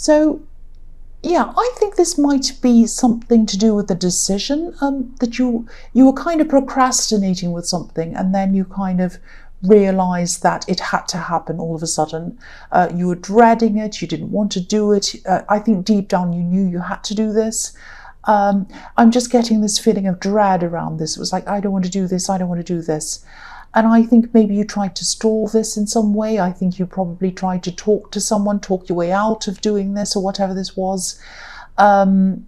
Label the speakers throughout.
Speaker 1: So yeah, I think this might be something to do with the decision, that you were kind of procrastinating with something, and then you kind of realized that it had to happen all of a sudden. You were dreading it, you didn't want to do it. I think deep down you knew you had to do this. I'm just getting this feeling of dread around this. It was like, I don't want to do this, I don't want to do this. And I think maybe you tried to stall this in some way. I think you probably tried to talk to someone, talk your way out of doing this or whatever this was. But,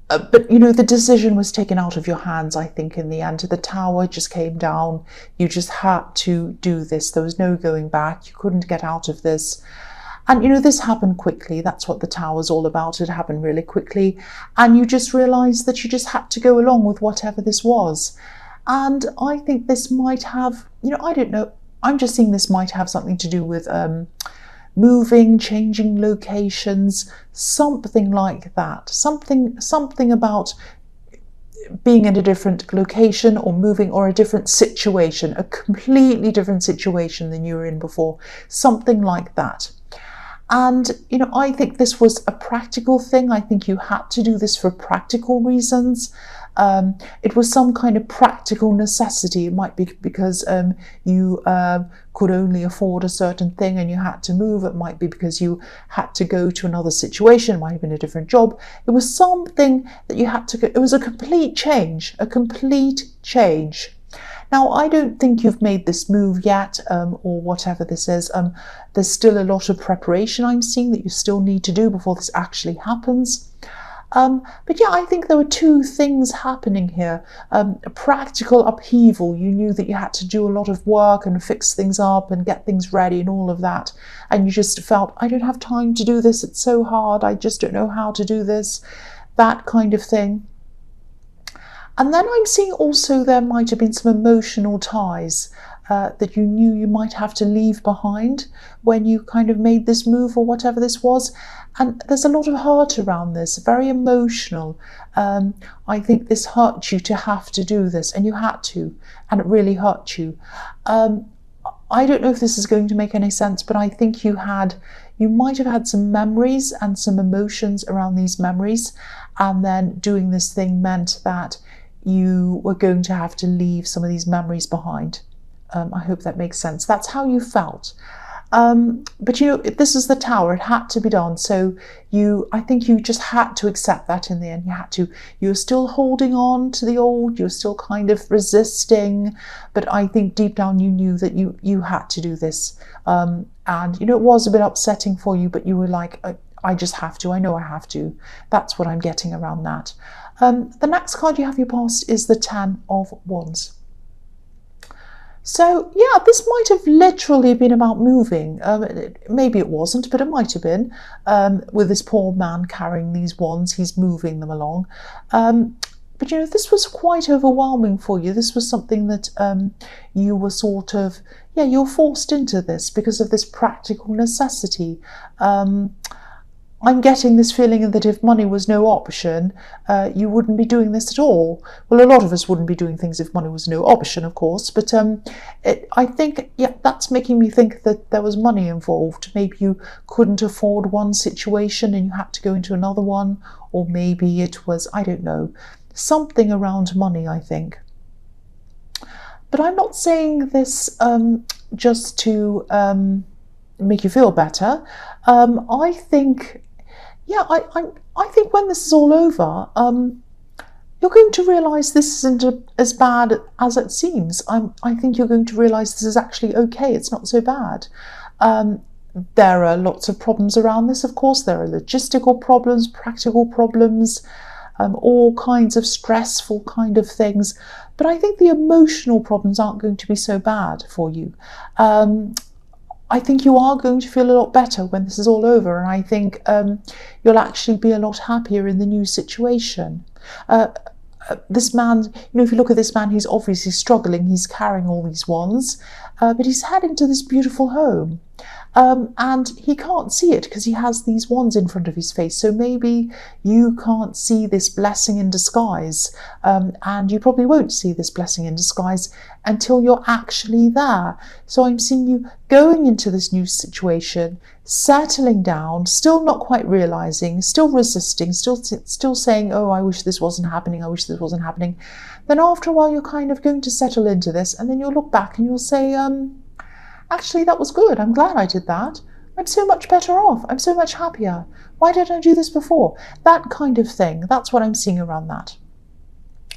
Speaker 1: the decision was taken out of your hands, I think, in the end. The tower just came down. You just had to do this. There was no going back. You couldn't get out of this. And, this happened quickly. That's what the tower's all about. It happened really quickly. And you just realised that you just had to go along with whatever this was. And I think this might have, I don't know, I'm just seeing this might have something to do with moving, changing locations, something like that. Something about being in a different location or moving, or a different situation, a completely different situation than you were in before. Something like that. And, I think this was a practical thing. I think you had to do this for practical reasons. It was some kind of practical necessity. It might be because you could only afford a certain thing and you had to move. It might be because you had to go to another situation. It might have been a different job. It was something that you had to go. It was a complete change, Now, I don't think you've made this move yet, or whatever this is. There's still a lot of preparation I'm seeing that you still need to do before this actually happens. But yeah, I think there were two things happening here. A practical upheaval. You knew that you had to do a lot of work and fix things up and get things ready and all of that. And you just felt, I don't have time to do this. It's so hard. I just don't know how to do this. That kind of thing. And then I'm seeing also there might have been some emotional ties that you knew you might have to leave behind when you kind of made this move or whatever this was. And there's a lot of hurt around this, very emotional. I think this hurt you to have to do this, and you had to, and it really hurt you. I don't know if this is going to make any sense, but I think you might have had some memories and some emotions around these memories, and then doing this thing meant that you were going to have to leave some of these memories behind. I hope that makes sense. That's how you felt. But this is the tower. It had to be done. So I think you just had to accept that in the end. You were still holding on to the old. You were still kind of resisting. But I think deep down you knew that you had to do this. And it was a bit upsetting for you, but you were like, I just have to. I know I have to. That's what I'm getting around that. The next card you have your past is the Ten of Wands. So yeah, this might have literally been about moving. Maybe it wasn't, but it might have been. With this poor man carrying these wands, he's moving them along. But this was quite overwhelming for you. This was something that you were sort of, you're forced into this because of this practical necessity. I'm getting this feeling that if money was no option, you wouldn't be doing this at all. Well, a lot of us wouldn't be doing things if money was no option, of course. But I think, that's making me think that there was money involved. Maybe you couldn't afford one situation and you had to go into another one. Or maybe it was, I don't know, something around money, I think. But I'm not saying this just to make you feel better. I think... I think when this is all over, you're going to realise this isn't as bad as it seems. I think you're going to realise this is actually okay. It's not so bad. There are lots of problems around this, of course. There are logistical problems, practical problems, all kinds of stressful kind of things. But I think the emotional problems aren't going to be so bad for you. I think you are going to feel a lot better when this is all over, and I think you'll actually be a lot happier in the new situation. This man, if you look at this man, he's obviously struggling. He's carrying all these wands, but he's heading to this beautiful home. And he can't see it because he has these wands in front of his face. So maybe you can't see this blessing in disguise, and you probably won't see this blessing in disguise until you're actually there. So I'm seeing you going into this new situation, settling down, still not quite realizing, still resisting, still saying, oh, I wish this wasn't happening, I wish this wasn't happening. Then after a while, you're kind of going to settle into this, and then you'll look back and you'll say, actually, that was good. I'm glad I did that. I'm so much better off. I'm so much happier. Why didn't I do this before? That kind of thing. That's what I'm seeing around that.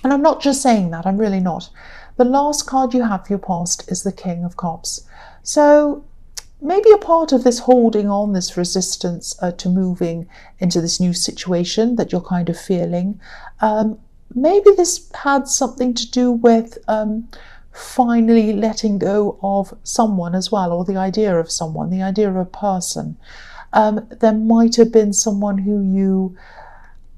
Speaker 1: And I'm not just saying that. I'm really not. The last card you have for your past is the King of Cups. So maybe a part of this holding on, this resistance to moving into this new situation that you're kind of feeling, maybe this had something to do with finally letting go of someone as well, or the idea of someone, the idea of a person. There might have been someone who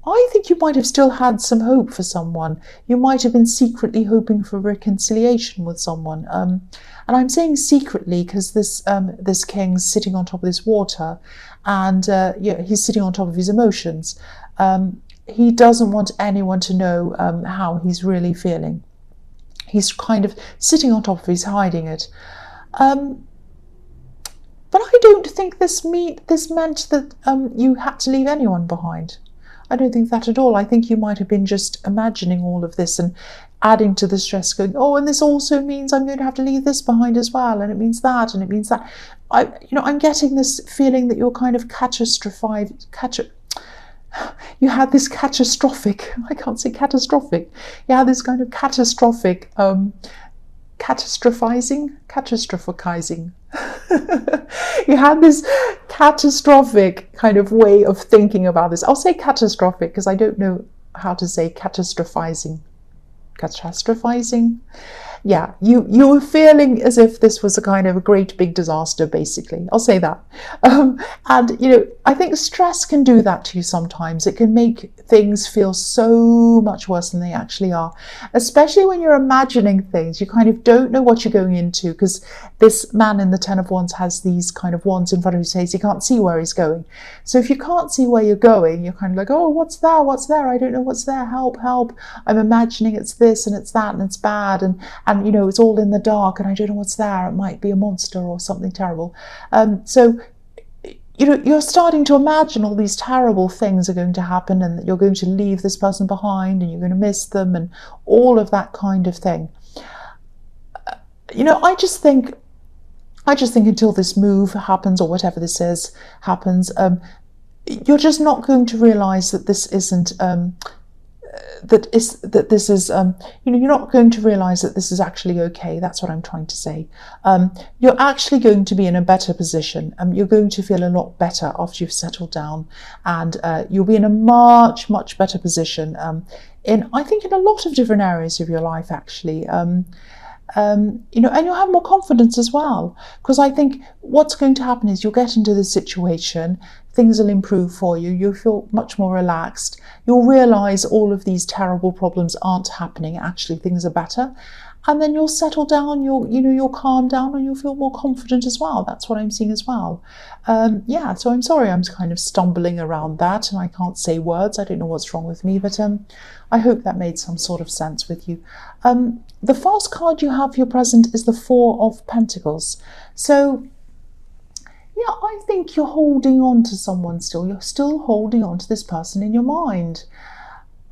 Speaker 1: I think you might have still had some hope for someone. You might have been secretly hoping for reconciliation with someone. And I'm saying secretly because this king's sitting on top of this water, and he's sitting on top of his emotions. He doesn't want anyone to know how he's really feeling. He's kind of sitting on top of it, he's hiding it. But I don't think this meant that you had to leave anyone behind. I don't think that at all. I think you might have been just imagining all of this and adding to the stress, going, oh, and this also means I'm going to have to leave this behind as well, and it means that, and it means that. I'm getting this feeling that you're kind of you had this catastrophic, I can't say catastrophic, you had this kind of catastrophizing. You had this catastrophic kind of way of thinking about this. I'll say catastrophic because I don't know how to say catastrophizing. Yeah, you were feeling as if this was a kind of a great big disaster, basically. I'll say that. And, I think stress can do that to you sometimes. It can make things feel so much worse than they actually are, especially when you're imagining things. You kind of don't know what you're going into because this man in the Ten of Wands has these kind of wands in front of his face. He can't see where he's going. So if you can't see where you're going, you're kind of like, oh, what's there? What's there? I don't know what's there. Help, help. I'm imagining it's this and it's that and it's bad. And it's all in the dark and I don't know what's there. It might be a monster or something terrible. So you're starting to imagine all these terrible things are going to happen and that you're going to leave this person behind and you're going to miss them and all of that kind of thing. I just think until this move happens or whatever this is happens, you're just not going to realize that this isn't you're not going to realize that this is actually okay. That's what I'm trying to say. You're actually going to be in a better position. You're going to feel a lot better after you've settled down, and you'll be in a much, much better position I think in a lot of different areas of your life, actually. And you'll have more confidence as well, because I think what's going to happen is you'll get into this situation, things will improve for you, you'll feel much more relaxed, you'll realize all of these terrible problems aren't happening, actually things are better, and then you'll settle down, you'll calm down and you'll feel more confident as well. That's what I'm seeing as well. So I'm sorry I'm kind of stumbling around that and I can't say words. I don't know what's wrong with me, but I hope that made some sort of sense with you. The first card you have for your present is the Four of Pentacles. So yeah, I think you're holding on to someone still. You're still holding on to this person in your mind.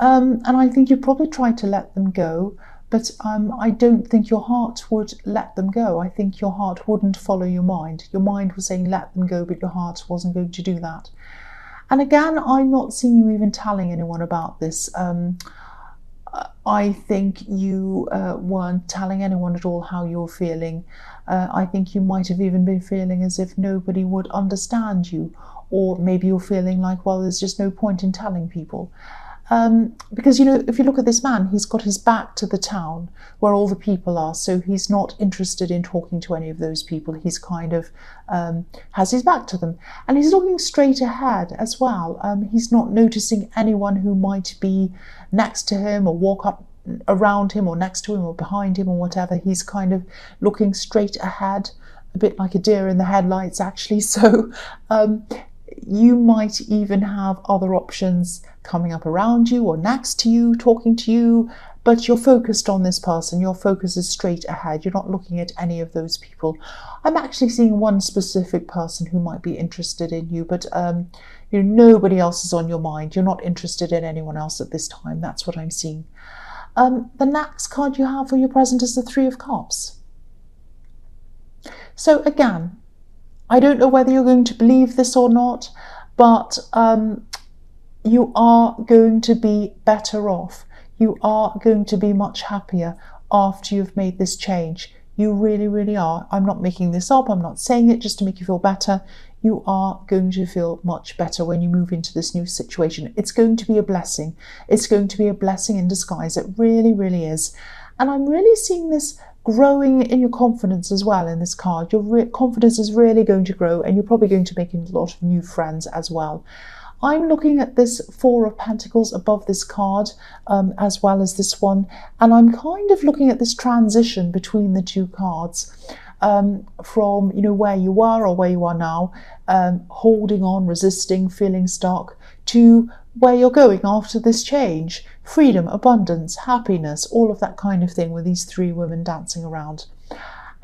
Speaker 1: And I think you probably tried to let them go, but I don't think your heart would let them go. I think your heart wouldn't follow your mind. Your mind was saying let them go, but your heart wasn't going to do that. And again, I'm not seeing you even telling anyone about this. I think you weren't telling anyone at all how you're feeling. I think you might have even been feeling as if nobody would understand you, or maybe you're feeling like, well, there's just no point in telling people. Because, if you look at this man, he's got his back to the town where all the people are, so he's not interested in talking to any of those people. He's kind of has his back to them, and he's looking straight ahead as well. He's not noticing anyone who might be next to him or walk up around him or next to him or behind him or whatever. He's kind of looking straight ahead. a bit like a deer in the headlights, actually. So you might even have other options coming up around you or next to you, talking to you, but you're focused on this person. Your focus is straight ahead. You're not looking at any of those people. I'm actually seeing one specific person who might be interested in you, but nobody else is on your mind. You're not interested in anyone else at this time. That's what I'm seeing. The next card you have for your present is the Three of Cups. So again, I don't know whether you're going to believe this or not, but you are going to be better off. You are going to be much happier after you've made this change. You really, really are. I'm not making this up. I'm not saying it just to make you feel better. You are going to feel much better when you move into this new situation. It's going to be a blessing. It's going to be a blessing in disguise. It really, really is. And I'm really seeing this growing in your confidence as well in this card. Your confidence is really going to grow, and you're probably going to make a lot of new friends as well. I'm looking at this Four of Pentacles above this card, as well as this one, and I'm kind of looking at this transition between the two cards, from where you were or where you are now, holding on, resisting, feeling stuck, to where you're going after this change. Freedom, abundance, happiness, all of that kind of thing, with these three women dancing around.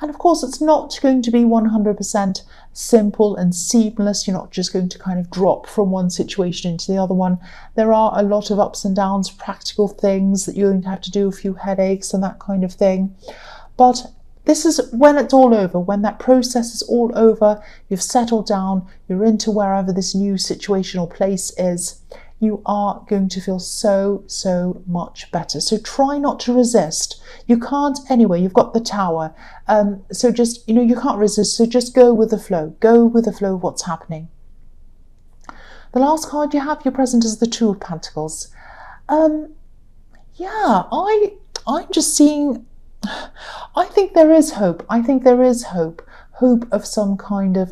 Speaker 1: And of course, it's not going to be 100% simple and seamless. You're not just going to kind of drop from one situation into the other one. There are a lot of ups and downs, practical things that you're going to have to do, a few headaches and that kind of thing. But this is when it's all over, when that process is all over, you've settled down, you're into wherever this new situation or place is, you are going to feel so, so much better. So try not to resist. You can't anyway, you've got the Tower. So just, you can't resist, so just go with the flow. Go with the flow of what's happening. The last card you have, your present, is the Two of Pentacles. Yeah, I'm just seeing, I think there is hope. I think there is hope. Hope of some kind of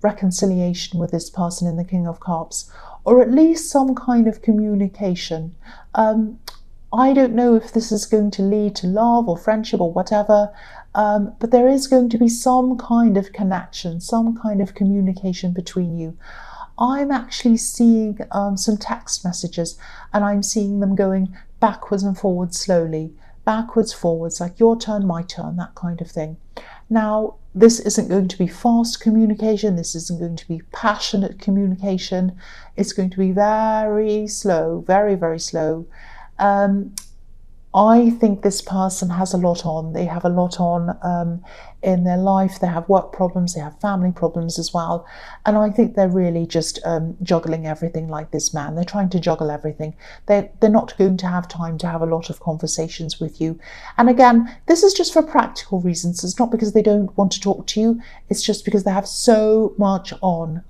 Speaker 1: reconciliation with this person in the King of Cups, or at least some kind of communication. I don't know if this is going to lead to love or friendship or whatever, but there is going to be some kind of connection, some kind of communication between you. I'm actually seeing some text messages, and I'm seeing them going backwards and forwards slowly, backwards, forwards, like your turn, my turn, that kind of thing. Now, this isn't going to be fast communication. This isn't going to be passionate communication. It's going to be very slow, very, very slow. I think this person has a lot on. They have a lot on in their life. They have work problems, they have family problems as well. And I think they're really just juggling everything like this man. They're trying to juggle everything. They're not going to have time to have a lot of conversations with you. And again, this is just for practical reasons. It's not because they don't want to talk to you. It's just because they have so much on.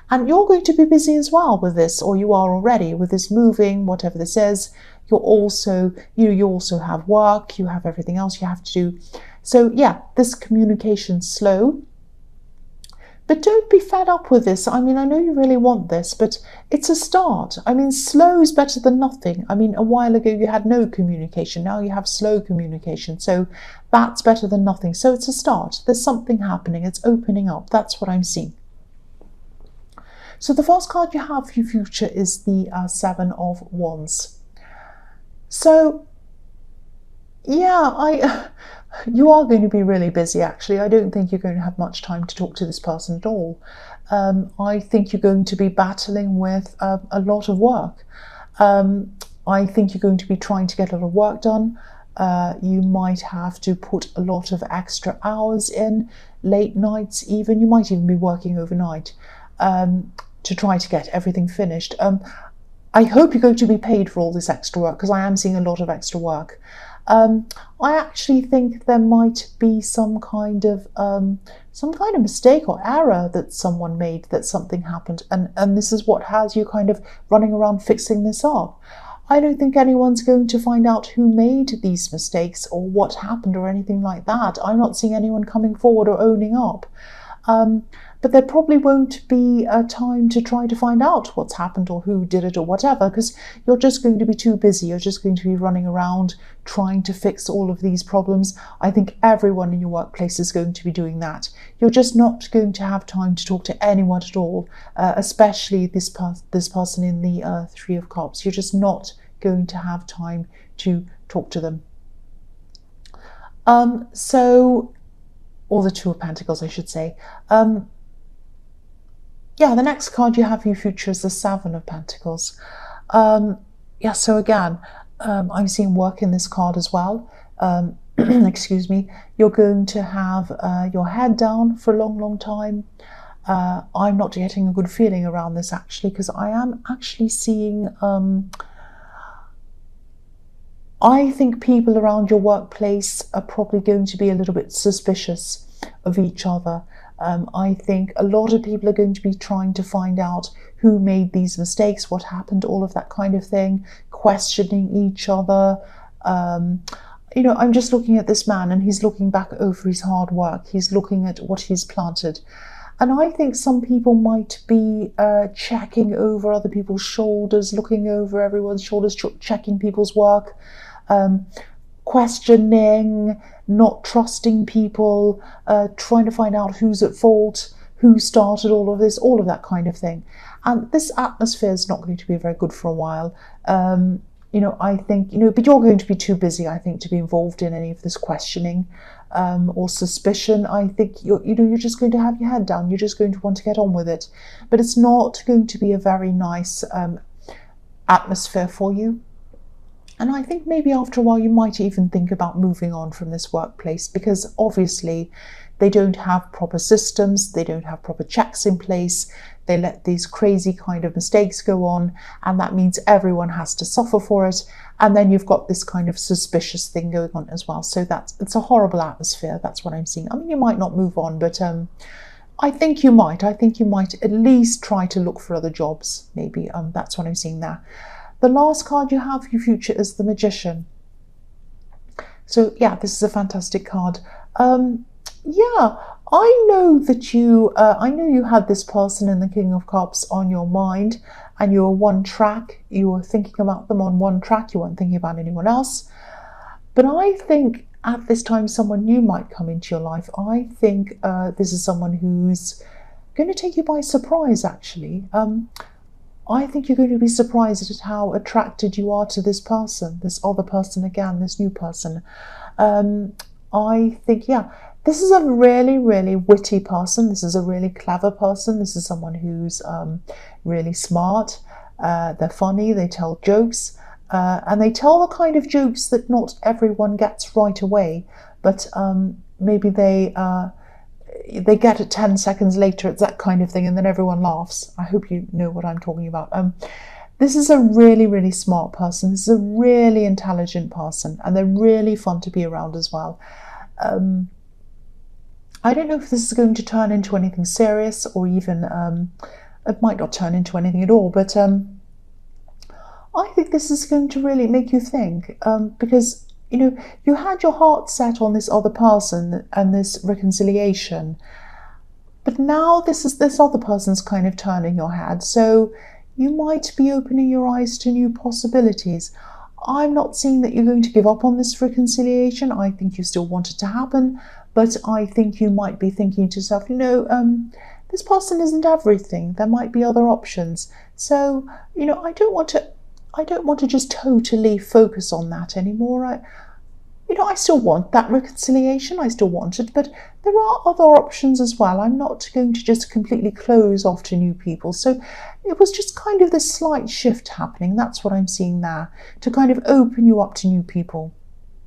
Speaker 1: And you're going to be busy as well with this, or you are already, with this moving, whatever this is. You're also, you also have work, you have everything else you have to do. So yeah, this communication's slow. But don't be fed up with this. I mean, I know you really want this, but it's a start. I mean, slow is better than nothing. I mean, a while ago you had no communication. Now you have slow communication. So that's better than nothing. So it's a start. There's something happening. It's opening up. That's what I'm seeing. So the first card you have for your future is the Seven of Wands. So, yeah, you are going to be really busy, actually. I don't think you're going to have much time to talk to this person at all. I think you're going to be battling with a lot of work. I think you're going to be trying to get a lot of work done. You might have to put a lot of extra hours in, late nights even. You might even be working overnight to try to get everything finished. I hope you're going to be paid for all this extra work, because I am seeing a lot of extra work. I actually think there might be some kind of mistake or error that someone made, that something happened, and this is what has you kind of running around fixing this up. I don't think anyone's going to find out who made these mistakes or what happened or anything like that. I'm not seeing anyone coming forward or owning up. But there probably won't be a time to try to find out what's happened or who did it or whatever, because you're just going to be too busy. You're just going to be running around trying to fix all of these problems. I think everyone in your workplace is going to be doing that. You're just not going to have time to talk to anyone at all, especially this person in the Three of Cups. You're just not going to have time to talk to them. Or the Two of Pentacles, I should say. Yeah, the next card you have for your future is the Seven of Pentacles. Yeah, so again, I'm seeing work in this card as well. Excuse me. You're going to have your head down for a long, long time. I'm not getting a good feeling around this, actually, because I am actually seeing... I think people around your workplace are probably going to be a little bit suspicious of each other. I think a lot of people are going to be trying to find out who made these mistakes, what happened, all of that kind of thing, questioning each other. You know, I'm just looking at this man and he's looking back over his hard work. He's looking at what he's planted. And I think some people might be checking over other people's shoulders, looking over everyone's shoulders, checking people's work, questioning, not trusting people, trying to find out who's at fault, who started all of this, all of that kind of thing. And this atmosphere is not going to be very good for a while. You know, I think, you know, but you're going to be too busy, I think, to be involved in any of this questioning or suspicion. I think you're just going to have your head down. You're just going to want to get on with it. But it's not going to be a very nice atmosphere for you. And I think maybe after a while you might even think about moving on from this workplace, because obviously they don't have proper systems, they don't have proper checks in place, they let these crazy kind of mistakes go on, and that means everyone has to suffer for it. And then you've got this kind of suspicious thing going on as well. So it's a horrible atmosphere. That's what I'm seeing. I mean, you might not move on, but I think you might. I think you might at least try to look for other jobs, maybe. That's what I'm seeing there. The last card you have for your future is the Magician. So yeah, this is a fantastic card. Yeah, I know that you had this person in the King of Cups on your mind, and you were one track. You were thinking about them on one track. You weren't thinking about anyone else. But I think at this time someone new might come into your life. I think this is someone who's going to take you by surprise, actually. I think you're going to be surprised at how attracted you are to this person, this other person again, this new person. I think, yeah, this is a really, really witty person. This is a really clever person. This is someone who's really smart. They're funny, they tell jokes, and they tell the kind of jokes that not everyone gets right away, but maybe they get it 10 seconds later. It's that kind of thing, and then everyone laughs. I hope you know what I'm talking about. This is a really, really smart person. This is a really intelligent person, and they're really fun to be around as well. I don't know if this is going to turn into anything serious, or even it might not turn into anything at all, but I think this is going to really make you think, because you know, you had your heart set on this other person and this reconciliation, but now this other person's kind of turning your head. So you might be opening your eyes to new possibilities. I'm not seeing that you're going to give up on this reconciliation. I think you still want it to happen, but I think you might be thinking to yourself, you know, this person isn't everything. There might be other options. So, you know, I don't want to just totally focus on that anymore. You know, I still want that reconciliation. I still want it, but there are other options as well. I'm not going to just completely close off to new people. So it was just kind of this slight shift happening. That's what I'm seeing there, to kind of open you up to new people.